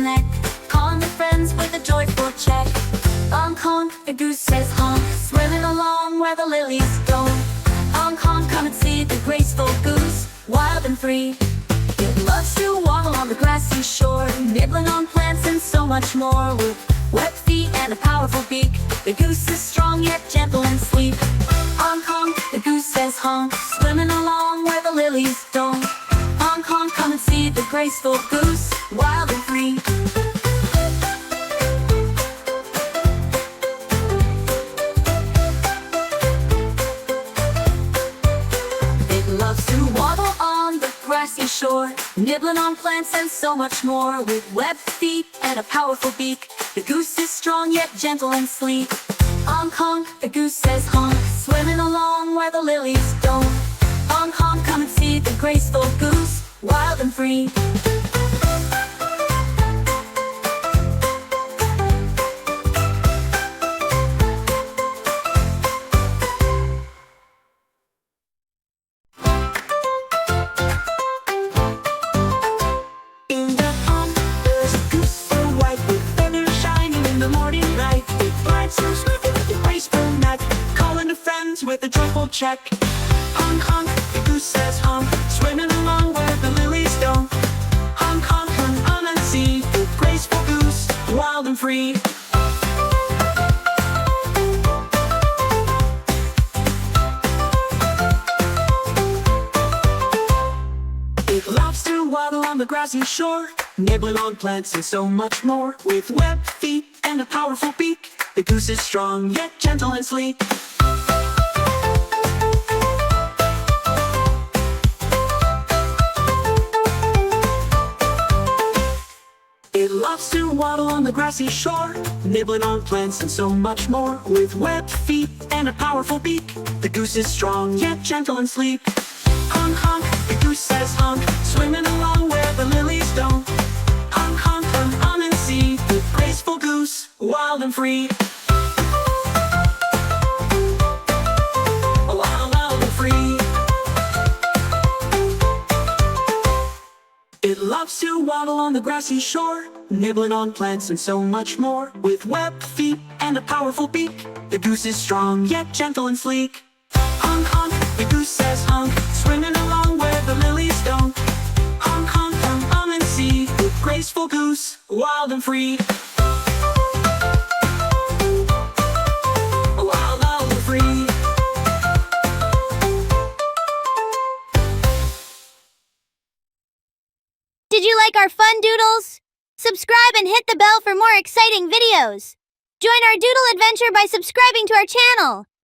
neck, calling her friends with a joyful check. Honk honk, the goose says honk, swimming along where the lilies go. Honk honk, come and see the graceful goose, wild and free. It loves to waddle on the grassy shore, nibbling on plants and so much more. With web feet and a powerful beak, the goose is strong yet gentle and sleek. Honk honk, the goose says honk, swimming along where the lilies don't. Honk honk, come and see the graceful goose, wild and free. It loves to waddle on the grassy shore, nibbling on plants and so much more. With webbed feet and a powerful beak, the goose is strong yet gentle and sleek. Honk honk, the goose says honk, swimming along where the lilies don't. Honk honk, come and see the graceful goose, wild and free. In the pond, there's a goose so white, with feathers shining in the morning light. It glides so swiftly with a graceful neck, calling to friends with a joyful check. Honk honk, the goose says honk, swimming along where the lilies don't. Honk honk, come on and see the graceful goose, wild and free. It loves to waddle on the grassy shore, nibbling on plants and so much more. With webbed feet and a powerful beak, the goose is strong yet gentle and sleek. It loves to waddle on the grassy shore, nibbling on plants and so much more. With webbed feet and a powerful beak, the goose is strong yet gentle and sleek. Honk honk, the goose says honk, swimming along where the lilies don't. Honk honk, come on and see the graceful goose, wild and free. Wild, wild and free. It loves to waddle on the grassy shore, nibbling on plants and so much more. With webbed feet and a powerful beak, the goose is strong yet gentle and sleek. Honk honk, the goose says honk, swimming along where the lilies don't. Honk honk, come on and see the graceful goose, wild and free. Wild, wild and free. Did you like our fun doodles? Subscribe and hit the bell for more exciting videos. Join our doodle adventure by subscribing to our channel.